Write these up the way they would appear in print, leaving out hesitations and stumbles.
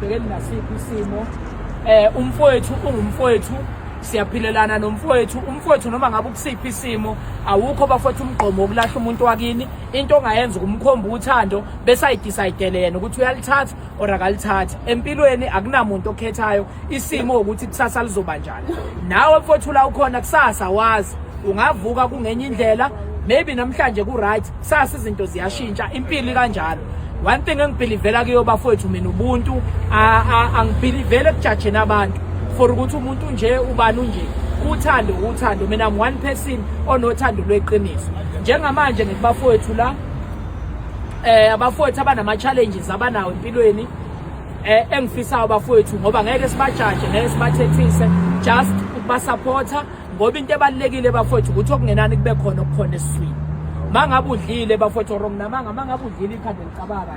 sibhekene nasiphi isimo umfowethu ungumfowethu siyaphilelana umfowethu noma ngabe ukusiphi isimo awukho bafowethu umgqomo wokulahla umuntu wakini into ongayenza ukumkhomba uthando bese ayidecide yena ukuthi uyalithatha or akalithatha empilweni akunamuntu okhethayo isimo ukuthi kusasa lizoba njani nawe mfowethu la ukhona kusasa wazi ungavuka kungenye indlela maybe namhlanje ku right kusasa izinto ziyashintsha impilo kanjalo one thing engibelivela kuyo bafowethu mina ubuntu angibelivele kujudge nabantu for ukuthi umuntu nje ubani nje uthando mina I'm one person onothando lweqiniso njengamanje ngibafowethu la abafowethu abanama challenges abanawo empilweni engifisa abafowethu ngoba ngeke sibajaje ngeke sibathethise just ukubasupporta ngoba into ebalekile bafowethu ukuthi okungenani kube khona okukhona esiswini mangabe udlile bafowethu wrong mangabe udlile ikhanda licabanga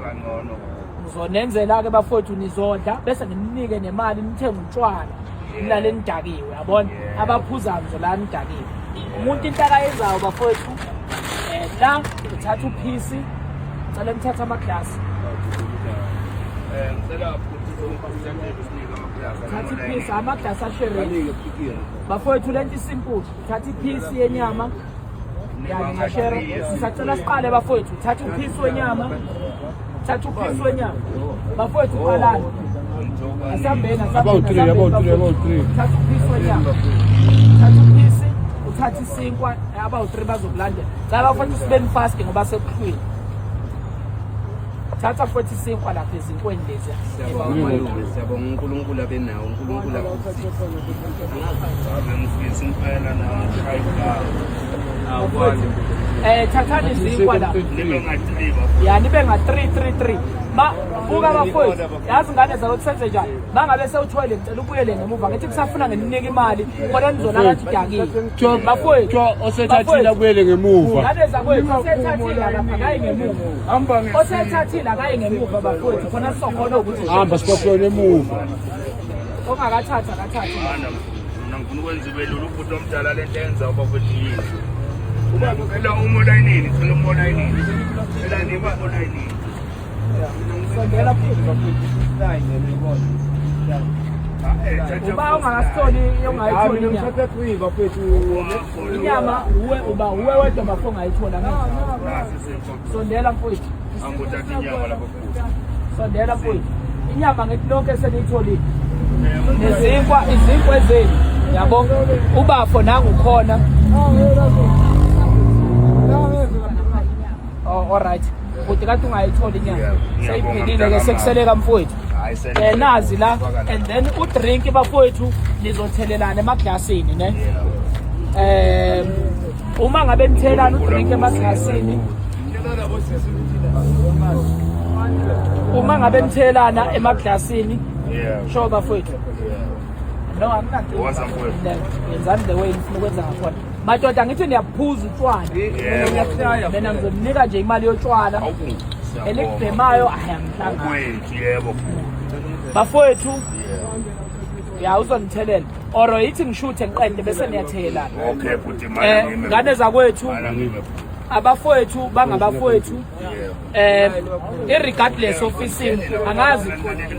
kangcono ngizonenzela ke bafowethu nizodla bese ngimnike nemali nithenga utshwala nilale nidakiwe yabona abaphuzayo la nidakiwe umuntu into akayenzayo bafowethu la uthatha uphisi ucela ngithatha amaglasi ngicela ukuthi thatha iphisi amaglasi ashereni bafowethu lento simple thatha iphisi yenyama ngiyashera sisacela siqale bafowethu thatha uphisi wenyama bafowethu qalana asambeni about three thatha uphisi wenyama thatha uphisi uthatha isinkwa about 3 bazokulandela la bafowethu sibeni fast ngoba sekuhlwini thatha futhi isinkwa lapha ezinkweni lezi siyabonga uNkulunkulu abenawo uNkulunkulu ngifisa impela na thathani izinkwa la nibe nga 3 buka bafowethu yazi ngane zakuthi senze njani mangabe sewuthwele ngicela ubuyele ngemuva ngithi kusafuna ngininike imali kodwa nizona ngathi dakile bafowethu osethathile kubuyele ngemuva ngane zakwethu osethathile lapha akayi ngemuva osethathile akayi ngemuva bafowethu khona sizokhona ukuthi hamba sikhona emuva ongakathatha akathatha mina ngifuna ukwenza ibe lolu futhi omdala lento enza ubafowethu yini uba umola yini phela umola yini phela niba umola yini sondela futhi uba ungakasitholi ongayitholi inyama uwe wedwa bafo ongayithola sondela mfowethu anguthatha inyama lapho sondela mfowethu inyama ngithi lonke seniyitholile nezinkwa ezeni yabonga ubafo nangukhona alright ukuthi kanti ungayithola inyama seyiphelile ke sekuseleka mfowethu nazi la and then udrink bafowethu nizothelelana emaglasini ne uma ngabe nithelana udrink emaglasini uma ngabe nithelana emaglasini sho bafowethu no akunanto yenzani the way nifuna ukwenza ngakhona madoda ngithi niyaphuza utshwala mina ngizomnika nje imali yotshwala elikubhemayo yebo bafowethu ya uzongithelela or yithi ngishuthe ngiqede bese niyathelana okay futhi imali ngane zakwethu abafowethu bangabafowethu irregardless of isimo angazi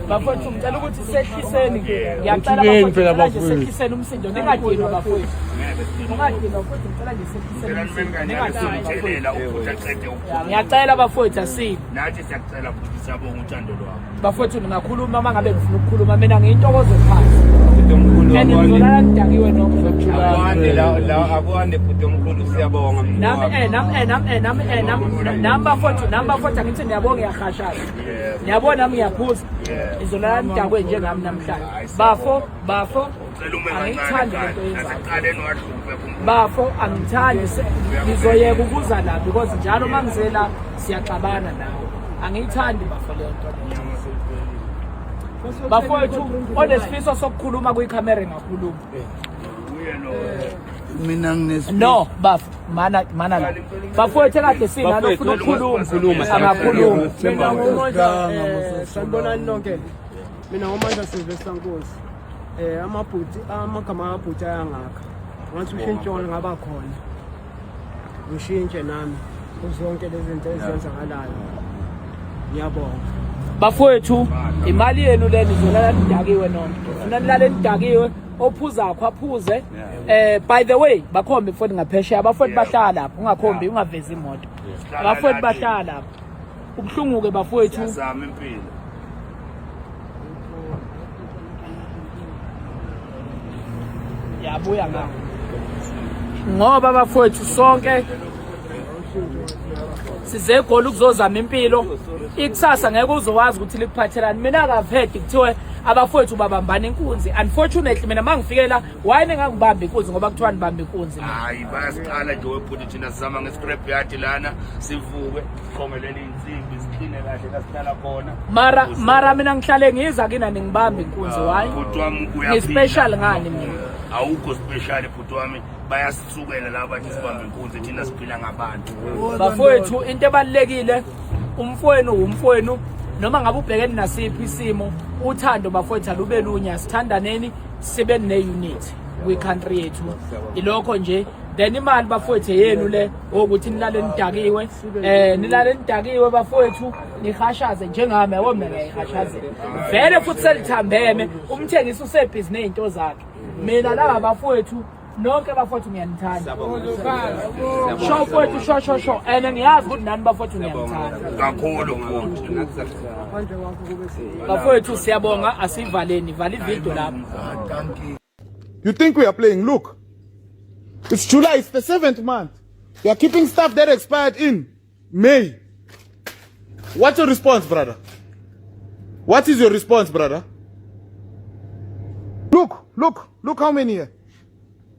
bafowethu ngicela ukuthi sehliseni ngiyacela bafowethu sehliseni umsindo ningadinwa bafowethu ungadinwa futhi ngicela nje sehliseni ngiyacela bafowethu asini nathi siyakucela futhi siyabonga uthando lwakho bafowethu ningakhuluma uma ngabe ngifuna ukukhuluma mina ngiyintokozo phansi ngizolala nidakiwe la akwande futhi omkhulu siyabonga namba futhi ngithi niyabonga ngiyahashasha niyabona nami ngiyaphuza izolala nidakwe njengami namhlanje bafo angithandi lento yenzayo bafo angithandi ngizoyeka ukuza la because njalo mangizela siyaxabana nawe angiyithandi bafo lento bafowethu onesifiso sokukhuluma kwikhamera ngakhuluma mina no mana la bafowethu kade sina nofuna ukukhuluma angakhuluma mina ngoMandla sanibonani nonke mina ngoMandla Sylvester Nkosi amagama amabhuti ayangakha ngathi ushintshona ngaba khona ushintshe nami uzonke lezi zinto ezenzakalayo ngiyabonga bafowethu imali yenu leni izolala nidakiwe nona ufuna nilale nidakiwe ophuza akho aphuze by the way bakhombe mfowethu ngaphesheya abafowethu bahlala lapho ungakhombi ungavezi imoto abafowethu bahlala lapho ubhlungu ke bafowethu Siyazama impilo. yabuya ngakho ngoba bafowethu sonke size egoli ukuzozama impilo ikusasa ngeke uzowazi ukuthi likuphathelani mina akavedi kuthiwe abafowethu babambana inkunzi unfortunately mina mangifike la wayene ngangibamba inkunzi ngoba kuthiwa nibamba inkunzi Hayi bayasiqala nje wephutha thina sizama ngescrap yard lana sivuke siqongelele insimbi siqine kahle la sihlala khona mara mina ngihlale ngiza kina ningibamba inkunzi wayi bhuti wami ngispecial ngani mina awukho special bhuti wami bayasisukela la bathi sibambe inkunzi thina siphila ngabantu bafowethu into ebalekile umfowenu noma ngabe ubhekene nasiphi isimo uthando bafowethu alube lunya sithandaneni sibe ne-unity kwi-country yethu ilokho nje then imali bafowethu yenu le ukuthi nilale nidakiwe bafowethu nihashaze njengami yabo mina ngiyihashazela vele futhi selithambeme umthengisi usebhizi ney'nto zakhe mina laba bafowethu nonke bafowethu ngiyanithanda sho fowethu sho and ngiyazi ukuthi nani bafowethu ngiyanithanda kakhulu futhi bafowethu siyabonga asivaleni vala ividiyo lapho. You think we are playing? Look, it's July, it's the 7th month. You are keeping stuff that expired in May. What's your response, brother? What is your response, brother? Look how many here.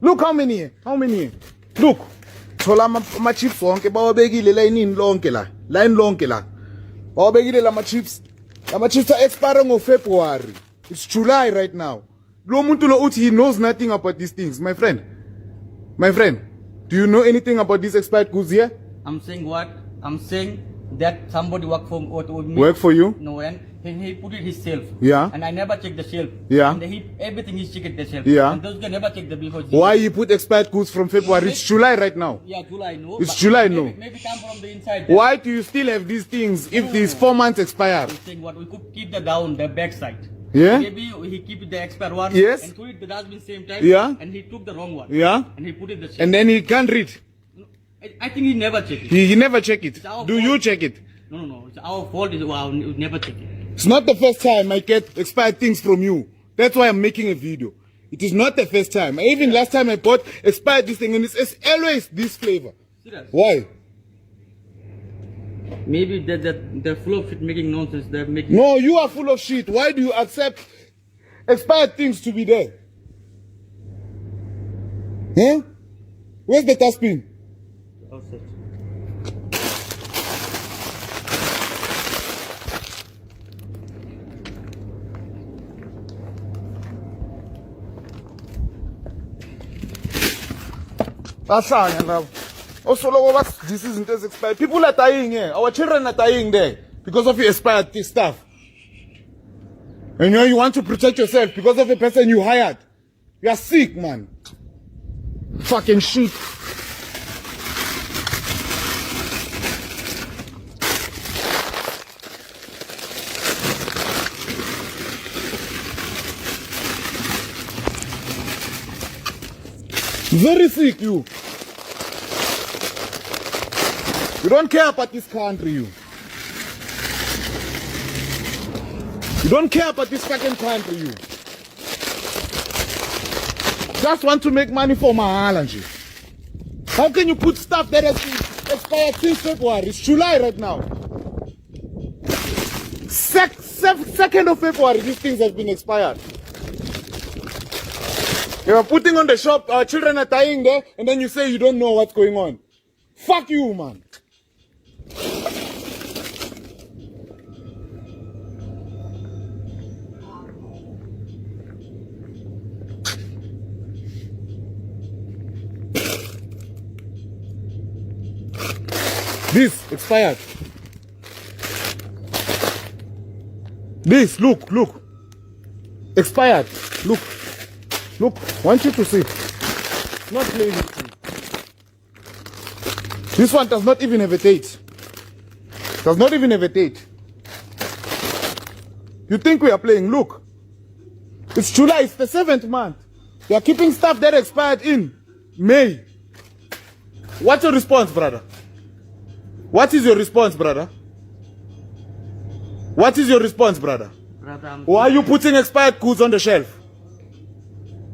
Look how many here. How many here? Look. Thola ama chips wonke bawabekile line lonke la. Line lonke la. Bawabekile la chips. Ama chips are expiring on February. It's July right now. Lo muntu lo uthi he knows nothing about these things, my friend. My friend, do you know anything about these expired goods here? I'm saying what? I'm saying that somebody work for me. Work for you? No, and he put it himself. Yeah. And I never check the shelf. Yeah. And everything is checked the shelf. Yeah. And those guys never check the before. Why you put expired goods from February? It's July right now. Yeah, July, no. It's but July, maybe, no. Maybe come from the inside. Why do you still have these things if these 4 months expire? I'm saying what? We could keep the down, the back side. Yeah? Maybe he keep the expired one. Yes. And put it the dustbin same time. Yeah. And he took the wrong one. Yeah? And he put it the shelf. And then he can't read. I think he never check it. He never check it. our Do fault. you check it? No. It's our fault. We never check it. It's not the first time I get expired things from you. That's why I'm making a video. It is not the first time. Even last time I bought expired this thing and it's always this flavor. Serious. Why? Maybe they're full of shit making nonsense. They're making. No, you are full of shit. Why do you accept expired things to be there? Huh? Where's the dustbin? Outside. This isn't as expired. People are dying here. Our children are dying there because of your expired stuff. And you want to protect yourself because of a person you hired. You are sick, man. Fucking shit. Very sick, you. You don't care about this country, you. You don't care about this fucking country, you. Just want to make money for Mahala and shit. How can you put stuff that has been expired since February? It's July right now. 2nd of February, these things have been expired. You are putting on the shop, our children are dying there, and then you say you don't know what's going on. Fuck you, man. This expired. This, look. Expired. Look. Want you to see. Not playing with you. This one does not even have a date. Does not even have a date. You think we are playing? Look. It's July, it's the 7th month. You are keeping stuff that expired in May. What's your response, brother? What is your response, brother? What is your response, brother? Brother, Why are you putting expired goods on the shelf?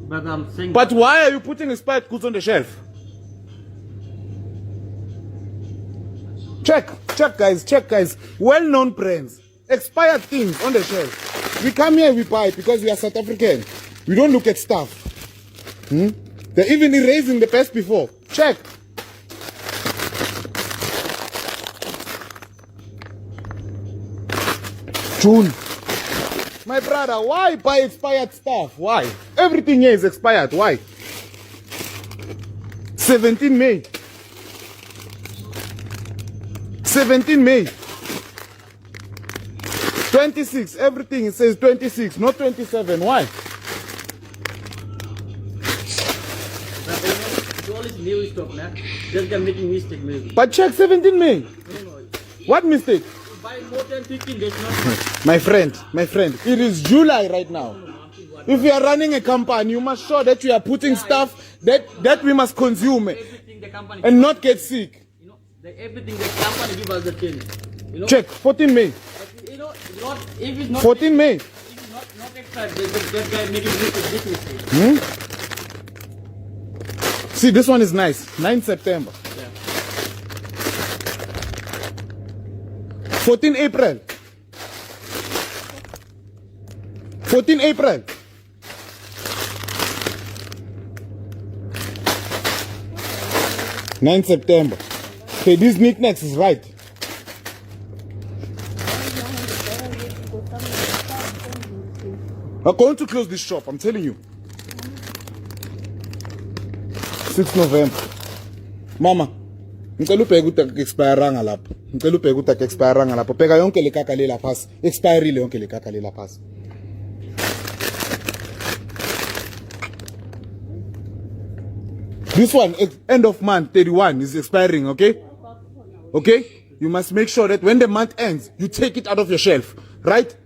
Brother, I'm saying. But why are you putting expired goods on the shelf? Check guys. Well-known brands. Expired things on the shelf. We come here, we buy it because we are South African. We don't look at stuff. They're even erasing the best before. Check. June. My brother, why buy expired stuff? Why? Everything here is expired. Why? 17 May. 17 May. 26. Everything it says 26, not 27. Why? It's all is new stuff, man. Just they're making mistake, maybe. But check 17 May. What mistake? Buy more than 15 days, not. My friend, it is July right now. If you are running a company, you must show that you are putting stuff that we must consume Everything the company. and not get sick. You know, everything the company give us the thing. You know. Check 14 May. You know, not if it's not. 14 May. If it's not expired, that guy making mistake. See, this one is nice. 9 September. 14 April. 14 April. (9 September). Okay, this knickknacks is right. I'm going to close this shop, I'm telling you. 6 November. Mama, ngicela ubheke ukuthi expiranga lapho. Ngicela ubheke ukuthi expiranga lapho. Bheka yonke le kaka le lapha. Expirile yonke le kaka le lapha. This one, end of month 31 is expiring, okay? Okay? You must make sure that when the month ends, you take it out of your shelf, right?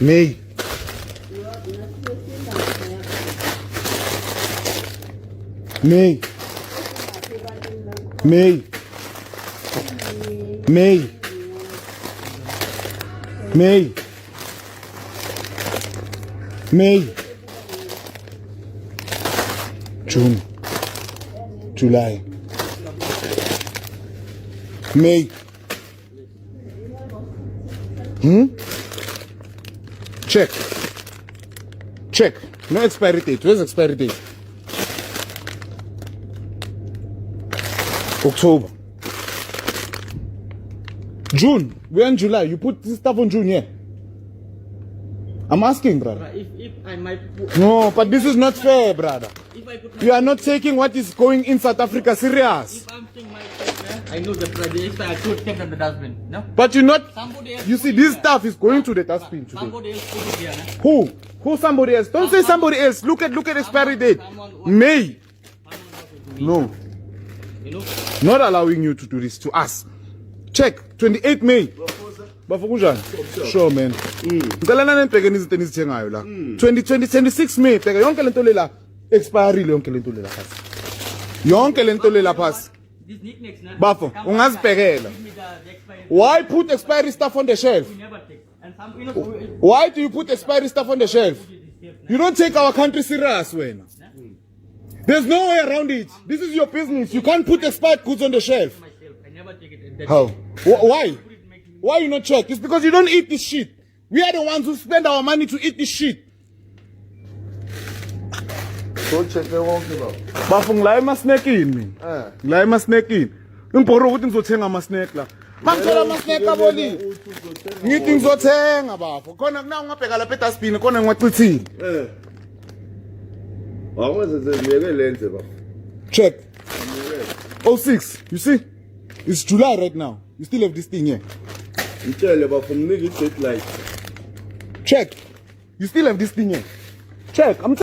May. May. May. May. May. May. June. July. May. Check. Check. No expiry date. Where's expiry date? October. June. We're in July. You put this stuff on June, yeah? I'm asking, brother. If I might put, No, but this is not fair, brother. if I put, You are not taking what is going in South Africa serious. if I'm saying my thing, I know the price. If I could take from the dustbin, no. But you're not. Somebody else. You see, this stuff is going to the dustbin today. Somebody else put it here, no? Who? Who somebody else? Don't say somebody else. Look at expiry date. May. No. You know. Not allowing you to do this to us. Check. 28 May. Bafukunjani? Sure man. Ngicela nani nibheke izinto enizithengayo la. 26 May. Bheka yonke lento le la expiry yonke lento le la phasi. Yonke lento le la phasi. These knickknacks, no? Bafo, ungazibhekela. Give me the expired. Why put expiry stuff on the shelf? We never take. And some, you know, Why do you put expiry stuff on the shelf? You don't take our country serious, when. There's no way around it. This is your business. You can't put expired goods on the shelf. myself, I never take it. That How? Why? Why you not check? It's because you don't eat this shit. We are the ones who spend our money to eat this shit. Go check the wonke baba. Bafu ngila ama-snack in mina. Ngila ama-snack in. Ngibhora ukuthi ngizothenga ama-snack la. Mangithola ama-snack aboli. Ngithi ngizothenga bafo. Khona kuna ungabheka lapha edustbin khona ngiwachithile. Awuzenze ngeke lenze baba. Check. 06. You see? It's July right now. You still have this thing here. Ngitshele baba nginike i-deadline. Check. You still have this thing here. Check. I'm